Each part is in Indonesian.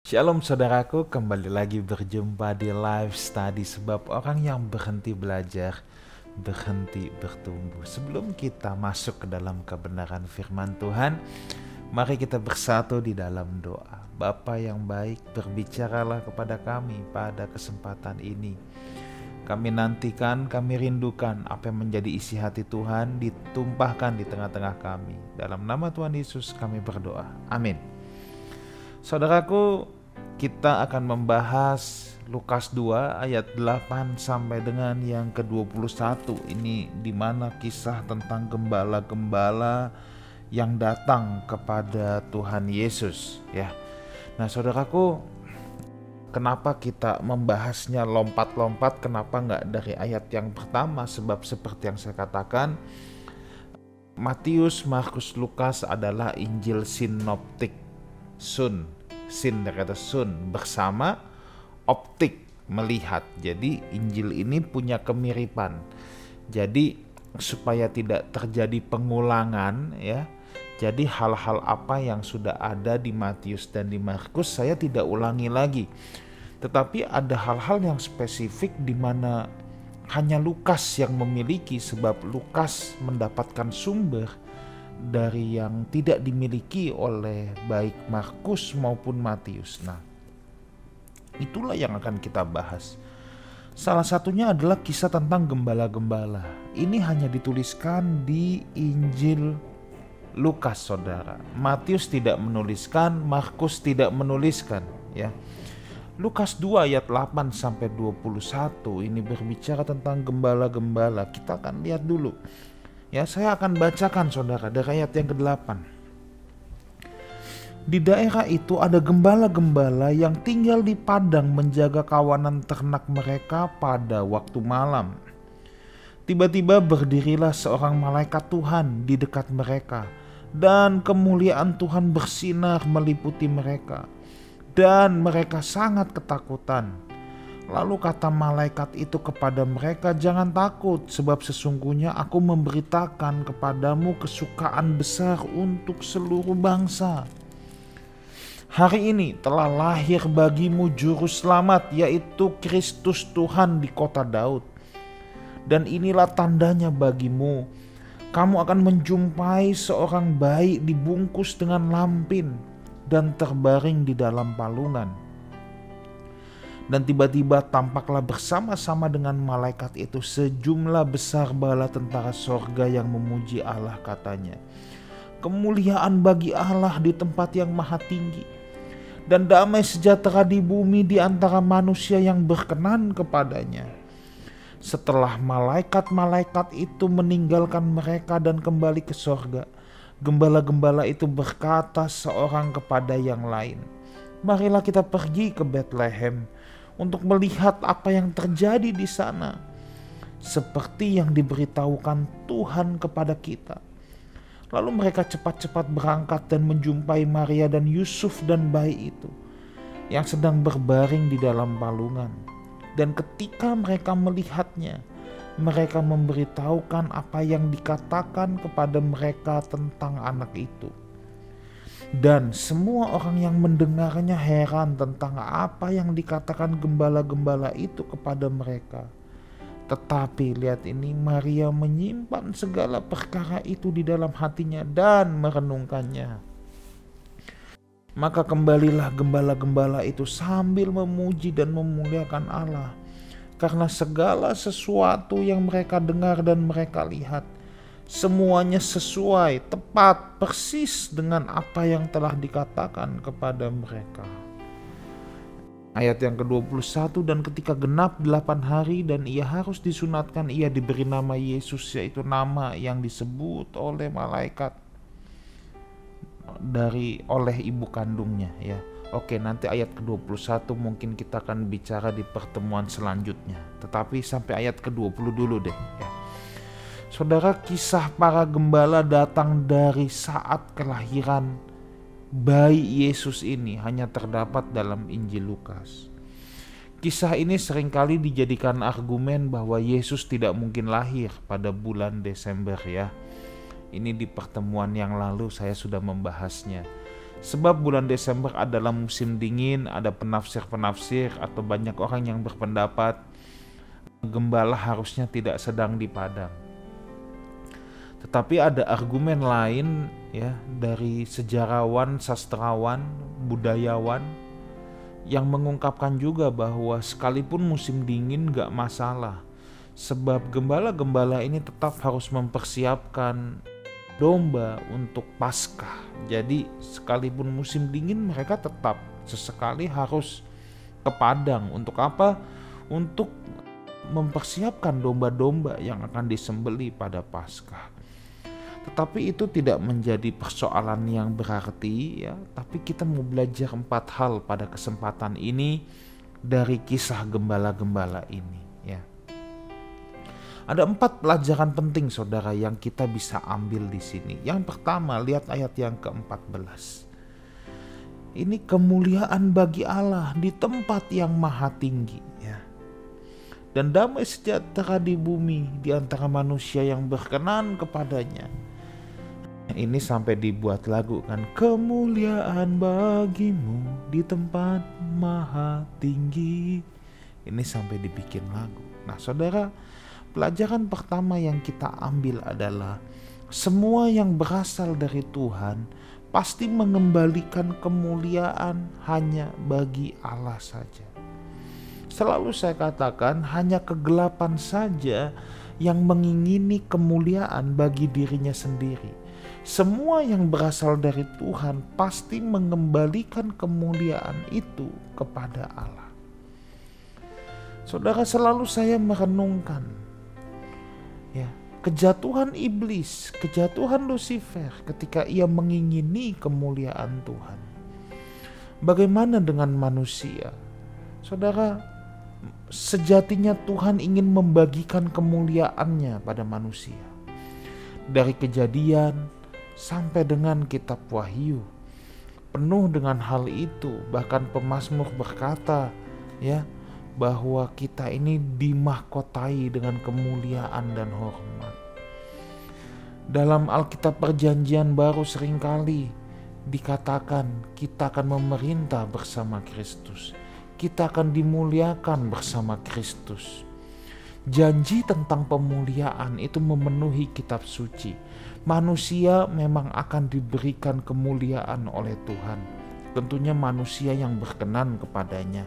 Shalom saudaraku, kembali lagi berjumpa di live study sebab orang yang berhenti belajar, berhenti bertumbuh. Sebelum kita masuk ke dalam kebenaran firman Tuhan, mari kita bersatu di dalam doa. Bapa yang baik, berbicaralah kepada kami pada kesempatan ini. Kami nantikan, kami rindukan apa yang menjadi isi hati Tuhan ditumpahkan di tengah-tengah kami. Dalam nama Tuhan Yesus kami berdoa. Amin. Saudaraku, kita akan membahas Lukas 2 ayat 8 sampai dengan yang ke-21. Ini di mana kisah tentang gembala-gembala yang datang kepada Tuhan Yesus, ya. Nah, saudaraku, kenapa kita membahasnya lompat-lompat? Kenapa nggak dari ayat yang pertama? Sebab seperti yang saya katakan, Matius, Markus, Lukas adalah Injil sinoptik. Sin dari kata sun, bersama optik, melihat. Jadi Injil ini punya kemiripan. Jadi supaya tidak terjadi pengulangan, ya. Jadi hal-hal apa yang sudah ada di Matius dan di Markus saya tidak ulangi lagi. Tetapi ada hal-hal yang spesifik di mana hanya Lukas yang memiliki, sebab Lukas mendapatkan sumber dari yang tidak dimiliki oleh baik Markus maupun Matius. Nah, itulah yang akan kita bahas. Salah satunya adalah kisah tentang gembala-gembala. Ini hanya dituliskan di Injil Lukas, saudara. Matius tidak menuliskan, Markus tidak menuliskan, ya. Lukas 2 ayat 8 sampai 21 ini berbicara tentang gembala-gembala. Kita akan lihat dulu. Ya, saya akan bacakan saudara dari ayat yang ke-8. Di daerah itu ada gembala-gembala yang tinggal di padang menjaga kawanan ternak mereka pada waktu malam. Tiba-tiba berdirilah seorang malaikat Tuhan di dekat mereka, dan kemuliaan Tuhan bersinar meliputi mereka, dan mereka sangat ketakutan. Lalu kata malaikat itu kepada mereka, "Jangan takut, sebab sesungguhnya aku memberitakan kepadamu kesukaan besar untuk seluruh bangsa. Hari ini telah lahir bagimu juru selamat, yaitu Kristus Tuhan di kota Daud. Dan inilah tandanya bagimu, kamu akan menjumpai seorang bayi dibungkus dengan lampin dan terbaring di dalam palungan." Dan tiba-tiba tampaklah bersama-sama dengan malaikat itu sejumlah besar bala tentara sorga yang memuji Allah, katanya, "Kemuliaan bagi Allah di tempat yang maha tinggi, dan damai sejahtera di bumi di antara manusia yang berkenan kepadanya." Setelah malaikat-malaikat itu meninggalkan mereka dan kembali ke sorga, gembala-gembala itu berkata seorang kepada yang lain, "Marilah kita pergi ke Betlehem untuk melihat apa yang terjadi di sana, seperti yang diberitahukan Tuhan kepada kita." Lalu mereka cepat-cepat berangkat dan menjumpai Maria dan Yusuf dan bayi itu yang sedang berbaring di dalam palungan. Dan ketika mereka melihatnya, mereka memberitahukan apa yang dikatakan kepada mereka tentang anak itu. Dan semua orang yang mendengarnya heran tentang apa yang dikatakan gembala-gembala itu kepada mereka. Tetapi lihat ini, Maria menyimpan segala perkara itu di dalam hatinya dan merenungkannya. Maka kembalilah gembala-gembala itu sambil memuji dan memuliakan Allah, karena segala sesuatu yang mereka dengar dan mereka lihat, semuanya sesuai, tepat, persis dengan apa yang telah dikatakan kepada mereka. Ayat yang ke-21, dan ketika genap 8 hari dan ia harus disunatkan, ia diberi nama Yesus, yaitu nama yang disebut oleh malaikat oleh ibu kandungnya, ya. Oke, nanti ayat ke-21 mungkin kita akan bicara di pertemuan selanjutnya. Tetapi sampai ayat ke-20 dulu deh, ya. Saudara, kisah para gembala datang dari saat kelahiran bayi Yesus ini hanya terdapat dalam Injil Lukas. Kisah ini seringkali dijadikan argumen bahwa Yesus tidak mungkin lahir pada bulan Desember, ya. Ini di pertemuan yang lalu saya sudah membahasnya. Sebab bulan Desember adalah musim dingin, ada penafsir-penafsir atau banyak orang yang berpendapat gembala harusnya tidak sedang di padang. Tetapi ada argumen lain ya dari sejarawan, sastrawan, budayawan yang mengungkapkan juga bahwa sekalipun musim dingin gak masalah. Sebab gembala-gembala ini tetap harus mempersiapkan domba untuk Paskah. Jadi sekalipun musim dingin mereka tetap sesekali harus ke padang. Untuk apa? Untuk mempersiapkan domba-domba yang akan disembelih pada Paskah. Tetapi itu tidak menjadi persoalan yang berarti ya. Tapi kita mau belajar 4 hal pada kesempatan ini dari kisah gembala-gembala ini ya. Ada 4 pelajaran penting saudara yang kita bisa ambil di sini. Yang pertama, lihat ayat yang ke-14. Ini kemuliaan bagi Allah di tempat yang maha tinggi ya. Dan damai sejahtera di bumi di antara manusia yang berkenan kepadanya. Ini sampai dibuat lagu kan, kemuliaan bagimu di tempat maha tinggi. Ini sampai dibikin lagu. Nah saudara, pelajaran pertama yang kita ambil adalah semua yang berasal dari Tuhan pasti mengembalikan kemuliaan hanya bagi Allah saja. Selalu saya katakan hanya kegelapan saja yang mengingini kemuliaan bagi dirinya sendiri. Semua yang berasal dari Tuhan pasti mengembalikan kemuliaan itu kepada Allah. Saudara, selalu saya merenungkan ya, kejatuhan iblis, kejatuhan Lucifer ketika ia mengingini kemuliaan Tuhan. Bagaimana dengan manusia? Saudara, sejatinya Tuhan ingin membagikan kemuliaannya pada manusia. Dari Kejadian sampai dengan kitab Wahyu penuh dengan hal itu. Bahkan pemazmur berkata ya, bahwa kita ini dimahkotai dengan kemuliaan dan hormat. Dalam Alkitab Perjanjian Baru seringkali dikatakan kita akan memerintah bersama Kristus. Kita akan dimuliakan bersama Kristus. Janji tentang pemuliaan itu memenuhi kitab suci. Manusia memang akan diberikan kemuliaan oleh Tuhan. Tentunya manusia yang berkenan kepadanya.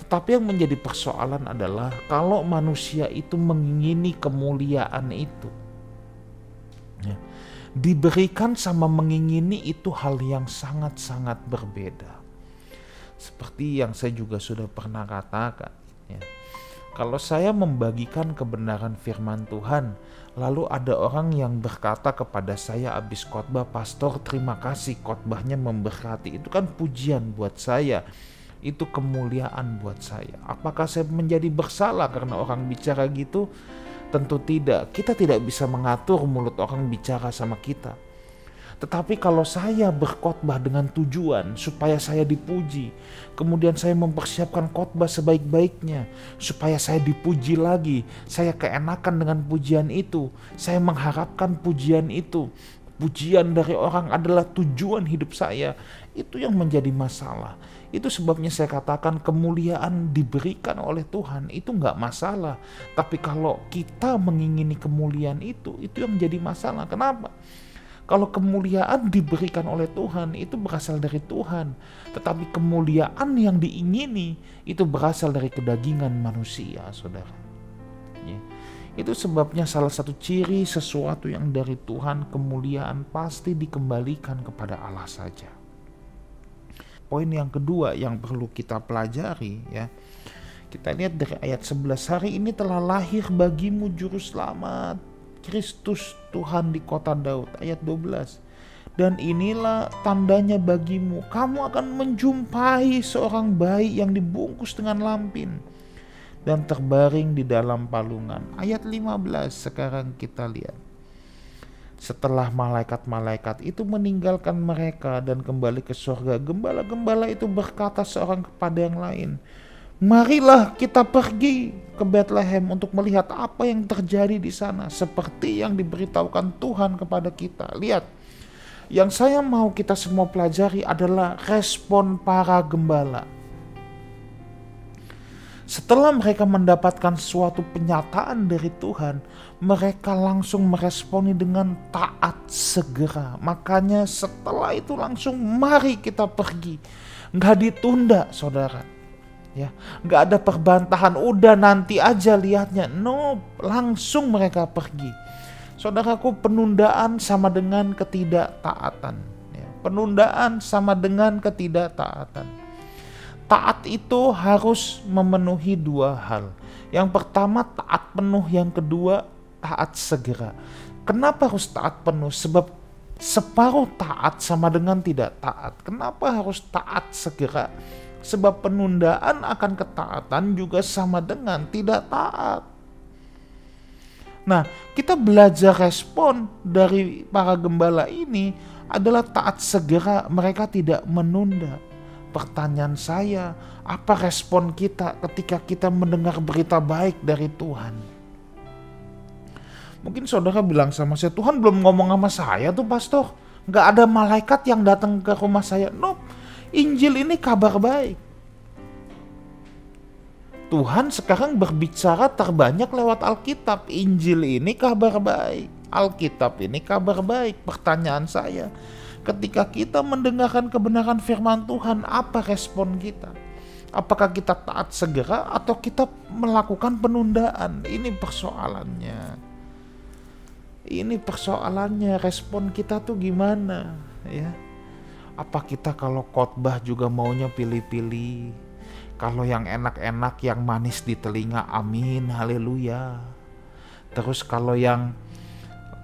Tetapi yang menjadi persoalan adalah kalau manusia itu mengingini kemuliaan itu ya, diberikan sama mengingini itu hal yang sangat-sangat berbeda. Seperti yang saya juga sudah pernah katakan ya. Kalau saya membagikan kebenaran firman Tuhan, lalu ada orang yang berkata kepada saya habis khotbah, "Pastor, terima kasih khotbahnya memberkati." Itu kan pujian buat saya. Itu kemuliaan buat saya. Apakah saya menjadi bersalah karena orang bicara gitu? Tentu tidak. Kita tidak bisa mengatur mulut orang bicara sama kita. Tetapi kalau saya berkhotbah dengan tujuan supaya saya dipuji, kemudian saya mempersiapkan khotbah sebaik-baiknya supaya saya dipuji lagi, saya keenakan dengan pujian itu, saya mengharapkan pujian itu, pujian dari orang adalah tujuan hidup saya, itu yang menjadi masalah. Itu sebabnya saya katakan kemuliaan diberikan oleh Tuhan itu nggak masalah. Tapi kalau kita mengingini kemuliaan itu yang menjadi masalah. Kenapa? Kalau kemuliaan diberikan oleh Tuhan itu berasal dari Tuhan. Tetapi kemuliaan yang diingini itu berasal dari kedagingan manusia, saudara. Ya. Itu sebabnya salah satu ciri sesuatu yang dari Tuhan, kemuliaan pasti dikembalikan kepada Allah saja. Poin yang kedua yang perlu kita pelajari ya. Kita lihat dari ayat 11, hari ini telah lahir bagimu juru selamat, Kristus Tuhan di kota Daud. Ayat 12, dan inilah tandanya bagimu, kamu akan menjumpai seorang bayi yang dibungkus dengan lampin dan terbaring di dalam palungan. Ayat 15 sekarang kita lihat. Setelah malaikat-malaikat itu meninggalkan mereka dan kembali ke surga, gembala-gembala itu berkata seorang kepada yang lain, marilah kita pergi ke Betlehem untuk melihat apa yang terjadi di sana, seperti yang diberitahukan Tuhan kepada kita. Lihat, Yang saya mau kita semua pelajari adalah respon para gembala. Setelah mereka mendapatkan suatu penyataan dari Tuhan, mereka langsung meresponi dengan taat segera. Makanya setelah itu langsung mari kita pergi. Nggak ditunda, saudara. Ya, nggak ada perbantahan, udah nanti aja lihatnya. No, langsung mereka pergi. Saudaraku, penundaan sama dengan ketidaktaatan. Ya, penundaan sama dengan ketidaktaatan. Taat itu harus memenuhi dua hal. Yang pertama taat penuh, yang kedua taat segera. Kenapa harus taat penuh? Sebab separuh taat sama dengan tidak taat. Kenapa harus taat segera? Sebab penundaan akan ketaatan juga sama dengan tidak taat. Nah, kita belajar respon dari para gembala ini adalah taat segera, mereka tidak menunda. Pertanyaan saya, apa respon kita ketika kita mendengar berita baik dari Tuhan? Mungkin saudara bilang sama saya, Tuhan belum ngomong sama saya tuh pastor. Gak ada malaikat yang datang ke rumah saya. No, Injil ini kabar baik. Tuhan sekarang berbicara terbanyak lewat Alkitab. Injil ini kabar baik. Alkitab ini kabar baik. Pertanyaan saya, ketika kita mendengarkan kebenaran firman Tuhan, apa respon kita? Apakah kita taat segera atau kita melakukan penundaan? Ini persoalannya, respon kita tuh gimana? Ya, apa kita kalau khotbah juga maunya pilih-pilih? Kalau yang enak-enak, yang manis di telinga, amin, haleluya. Terus kalau yang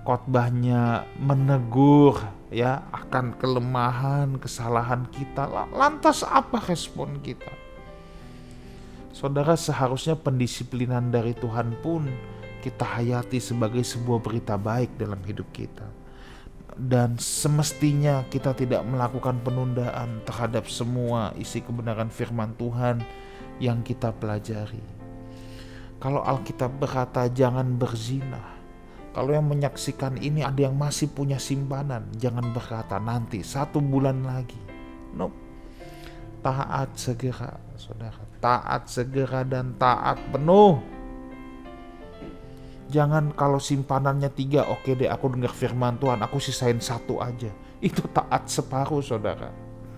khotbahnya menegur ya akan kelemahan, kesalahan kita, lantas apa respon kita? Saudara, seharusnya pendisiplinan dari Tuhan pun kita hayati sebagai sebuah berita baik dalam hidup kita. Dan semestinya kita tidak melakukan penundaan terhadap semua isi kebenaran firman Tuhan yang kita pelajari. Kalau Alkitab berkata jangan berzina, kalau yang menyaksikan ini ada yang masih punya simpanan, jangan berkata nanti 1 bulan lagi. No, taat segera, saudara. Taat segera dan taat penuh. Jangan kalau simpanannya 3, oke deh aku dengar firman Tuhan, aku sisain 1 aja. Itu taat separuh, saudara.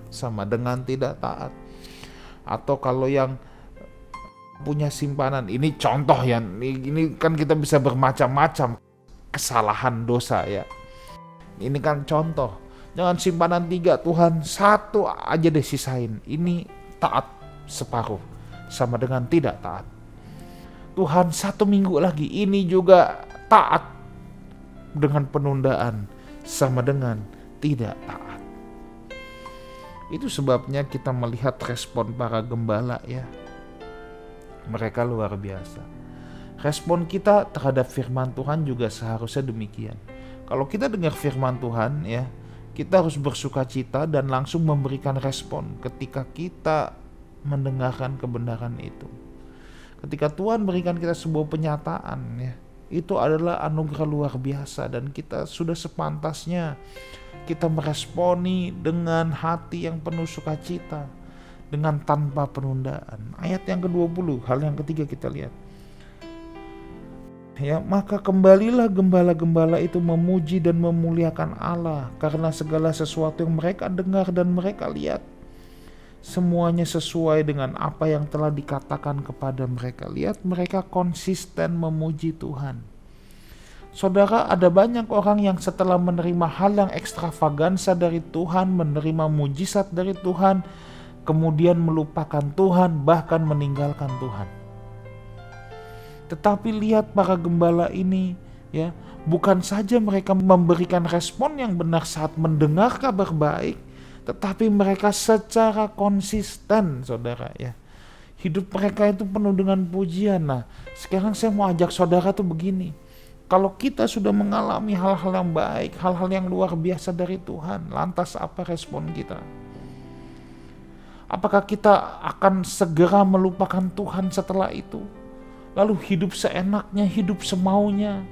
Sama dengan tidak taat. Atau kalau yang punya simpanan, ini contoh ya, ini kan kita bisa bermacam-macam kesalahan dosa ya. Ini kan contoh. Jangan simpanan 3, Tuhan 1 aja deh sisain. Ini taat separuh. Sama dengan tidak taat. Tuhan 1 minggu lagi, ini juga taat. Dengan penundaan sama dengan tidak taat. Itu sebabnya kita melihat respon para gembala ya. Mereka luar biasa. Respon kita terhadap firman Tuhan juga seharusnya demikian. Kalau kita dengar firman Tuhan ya, kita harus bersukacita dan langsung memberikan respon ketika kita mendengarkan kebenaran itu. Ketika Tuhan berikan kita sebuah penyataan ya, itu adalah anugerah luar biasa dan kita sudah sepantasnya kita meresponi dengan hati yang penuh sukacita, dengan tanpa penundaan. Ayat yang ke-20, hal yang ketiga kita lihat. Ya, maka kembalilah gembala-gembala itu memuji dan memuliakan Allah karena segala sesuatu yang mereka dengar dan mereka lihat. Semuanya sesuai dengan apa yang telah dikatakan kepada mereka. Lihat, mereka konsisten memuji Tuhan. Saudara, ada banyak orang yang setelah menerima hal yang ekstravagansa dari Tuhan, menerima mujizat dari Tuhan, kemudian melupakan Tuhan, bahkan meninggalkan Tuhan. Tetapi lihat para gembala ini, ya, bukan saja mereka memberikan respon yang benar saat mendengar kabar baik, tetapi mereka secara konsisten, saudara ya. Hidup mereka itu penuh dengan pujian. Nah, sekarang saya mau ajak saudara tuh begini. Kalau kita sudah mengalami hal-hal yang baik, hal-hal yang luar biasa dari Tuhan, lantas apa respon kita? Apakah kita akan segera melupakan Tuhan setelah itu? Lalu hidup seenaknya, hidup semaunya?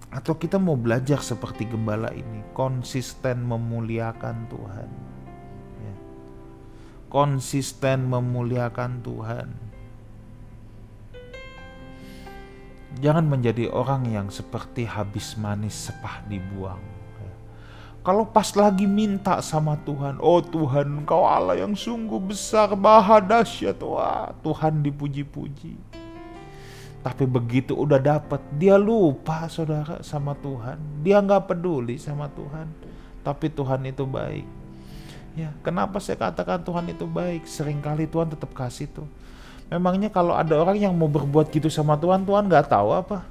Atau kita mau belajar seperti gembala ini, konsisten memuliakan Tuhan. Ya. Konsisten memuliakan Tuhan. Jangan menjadi orang yang seperti habis manis sepah dibuang. Ya. Kalau pas lagi minta sama Tuhan, oh Tuhan, Engkau Allah yang sungguh besar, maha dahsyat, wah Tuhan dipuji-puji. Tapi begitu udah dapet, dia lupa saudara sama Tuhan. Dia gak peduli sama Tuhan. Tapi Tuhan itu baik. Ya, kenapa saya katakan Tuhan itu baik? Seringkali Tuhan tetap kasih tuh. Memangnya kalau ada orang yang mau berbuat gitu sama Tuhan, Tuhan gak tahu apa?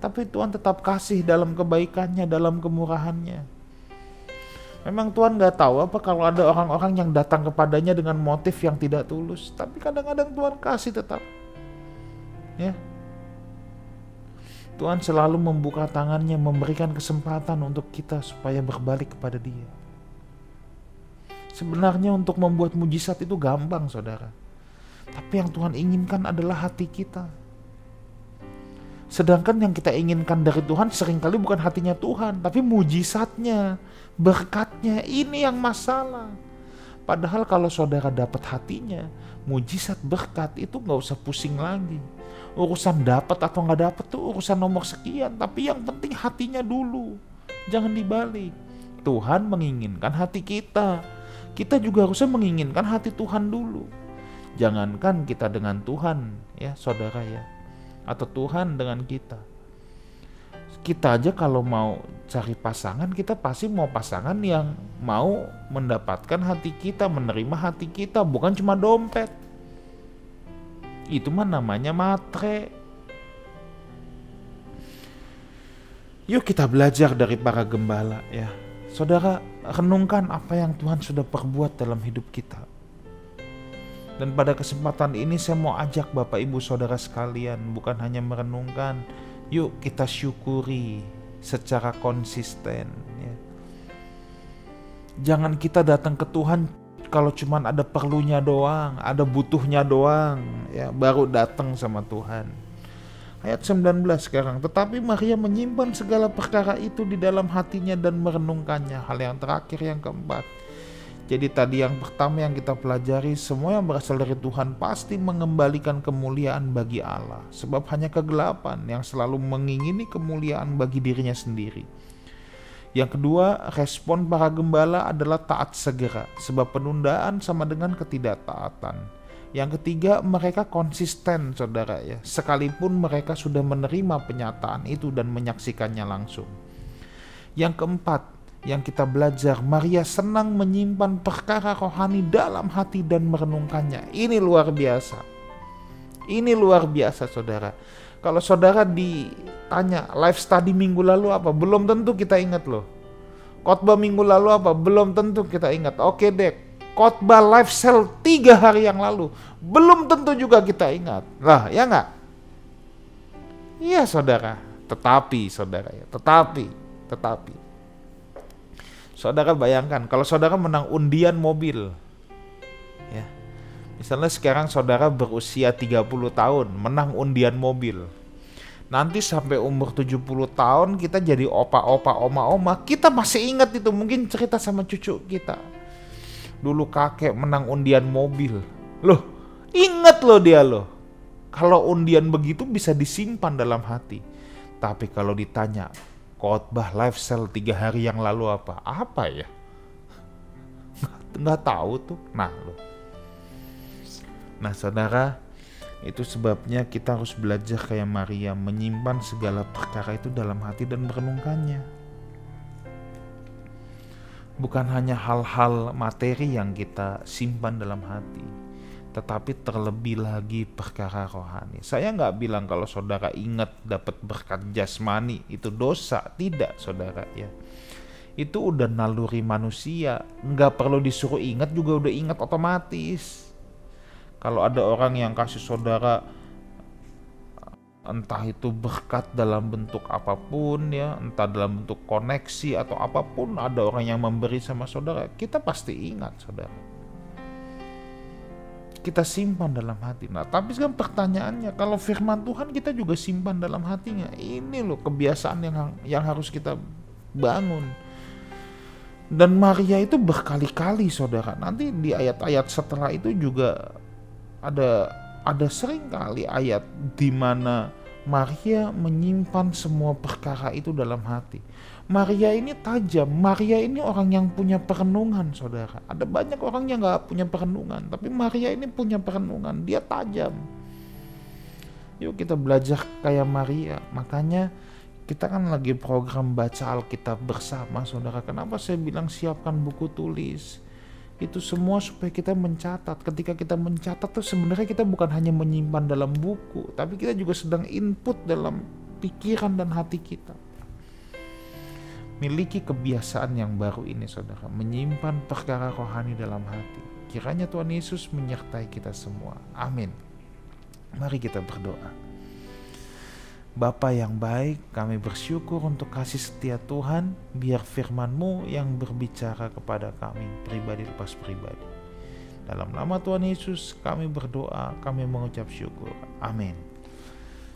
Tapi Tuhan tetap kasih dalam kebaikannya, dalam kemurahannya. Memang Tuhan gak tahu apa kalau ada orang-orang yang datang kepadanya dengan motif yang tidak tulus. Tapi kadang-kadang Tuhan kasih tetap. Ya. Tuhan selalu membuka tangannya, memberikan kesempatan untuk kita supaya berbalik kepada Dia. Sebenarnya untuk membuat mujizat itu gampang saudara. Tapi yang Tuhan inginkan adalah hati kita. Sedangkan yang kita inginkan dari Tuhan seringkali bukan hatinya Tuhan, tapi mujizatnya, berkatnya, ini yang masalah. Padahal kalau saudara dapat hatinya, mujizat berkat itu gak usah pusing lagi. Urusan dapat atau gak dapat tuh urusan nomor sekian, tapi yang penting hatinya dulu. Jangan dibalik. Tuhan menginginkan hati kita. Kita juga harusnya menginginkan hati Tuhan dulu. Jangankan kita dengan Tuhan, ya saudara ya, atau Tuhan dengan kita. Kita aja kalau mau cari pasangan, kita pasti mau pasangan yang mau mendapatkan hati kita, menerima hati kita, bukan cuma dompet. Itu mah namanya matre. Yuk kita belajar dari para gembala ya. Saudara, renungkan apa yang Tuhan sudah perbuat dalam hidup kita. Dan pada kesempatan ini saya mau ajak Bapak Ibu Saudara sekalian, bukan hanya merenungkan, yuk kita syukuri secara konsisten ya. Jangan kita datang ke Tuhan kalau cuman ada perlunya doang, ada butuhnya doang ya, baru datang sama Tuhan. Ayat 19 sekarang, tetapi Maria menyimpan segala perkara itu di dalam hatinya dan merenungkannya. Hal yang terakhir, yang keempat. Jadi tadi yang pertama yang kita pelajari, semua yang berasal dari Tuhan pasti mengembalikan kemuliaan bagi Allah. Sebab hanya kegelapan yang selalu mengingini kemuliaan bagi dirinya sendiri. Yang kedua, respon para gembala adalah taat segera. Sebab penundaan sama dengan ketidaktaatan. Yang ketiga, mereka konsisten saudara ya. Sekalipun mereka sudah menerima penyataan itu dan menyaksikannya langsung. Yang keempat, yang kita belajar, Maria senang menyimpan perkara rohani dalam hati dan merenungkannya. Ini luar biasa. Ini luar biasa saudara. Kalau saudara ditanya live study minggu lalu apa, belum tentu kita ingat loh. Khotbah minggu lalu apa, belum tentu kita ingat. Oke dek, khotbah live cell 3 hari yang lalu, belum tentu juga kita ingat. Lah ya enggak? Iya saudara. Tetapi saudara ya, tetapi saudara bayangkan kalau saudara menang undian mobil ya. Misalnya sekarang saudara berusia 30 tahun menang undian mobil. Nanti sampai umur 70 tahun kita jadi opa-opa, oma-oma, kita masih ingat itu, mungkin cerita sama cucu kita. Dulu kakek menang undian mobil. Loh, ingat loh dia loh. Kalau undian begitu bisa disimpan dalam hati. Tapi kalau ditanya, khotbah live cell 3 hari yang lalu apa? Apa ya? Nggak tahu tuh. Nah saudara, itu sebabnya kita harus belajar kayak Maria, menyimpan segala perkara itu dalam hati dan merenungkannya. Bukan hanya hal-hal materi yang kita simpan dalam hati, tetapi terlebih lagi perkara rohani. Saya nggak bilang kalau saudara ingat dapat berkat jasmani itu dosa, tidak saudara ya. Itu udah naluri manusia, nggak perlu disuruh ingat juga udah ingat otomatis. Kalau ada orang yang kasih saudara entah itu berkat dalam bentuk apapun ya, entah dalam bentuk koneksi atau apapun, ada orang yang memberi sama saudara, kita pasti ingat saudara. kita simpan dalam hati. Nah, tapi sekarang pertanyaannya, kalau firman Tuhan kita juga simpan dalam hatinya. Ini loh kebiasaan yang harus kita bangun. Dan Maria itu berkali-kali, saudara. Nanti di ayat-ayat setelah itu juga ada sering kali ayat di mana Maria menyimpan semua perkara itu dalam hati. Maria ini tajam, Maria ini orang yang punya perenungan, saudara. Ada banyak orang yang gak punya perenungan, tapi Maria ini punya perenungan, dia tajam. Yuk kita belajar kayak Maria. Makanya kita kan lagi program baca Alkitab bersama, saudara. Kenapa saya bilang siapkan buku tulis? Itu semua supaya kita mencatat. Ketika kita mencatat tuh sebenarnya kita bukan hanya menyimpan dalam buku, tapi kita juga sedang input dalam pikiran dan hati kita. Miliki kebiasaan yang baru ini, saudara, menyimpan perkara rohani dalam hati. Kiranya Tuhan Yesus menyertai kita semua. Amin. Mari kita berdoa. Bapa yang baik, kami bersyukur untuk kasih setia Tuhan, biar firman-Mu yang berbicara kepada kami pribadi lepas pribadi. Dalam nama Tuhan Yesus kami berdoa, kami mengucap syukur. Amin.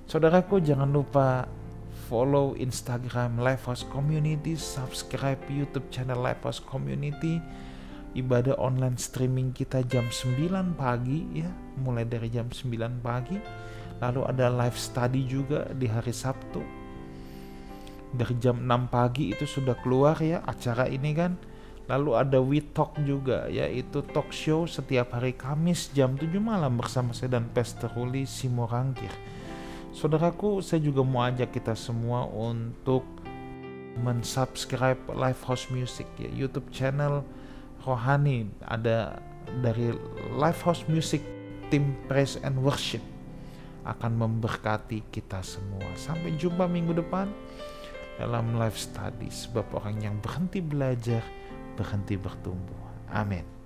Saudaraku, jangan lupa follow Instagram Lifehouse Community, subscribe YouTube channel Lifehouse Community. Ibadah online streaming kita jam 9 pagi ya, mulai dari jam 9 pagi. Lalu ada live study juga di hari Sabtu. Dari jam 6 pagi itu sudah keluar ya acara ini kan. Lalu ada We Talk juga, yaitu talk show setiap hari Kamis jam 7 malam bersama saya dan Pastor Ruli Simorangkir. Saudaraku, saya juga mau ajak kita semua untuk mensubscribe Lifehouse Music ya, YouTube channel rohani. Ada dari Lifehouse Music Tim Praise and Worship, akan memberkati kita semua. Sampai jumpa minggu depan dalam live study, sebab orang yang berhenti belajar berhenti bertumbuh. Amin.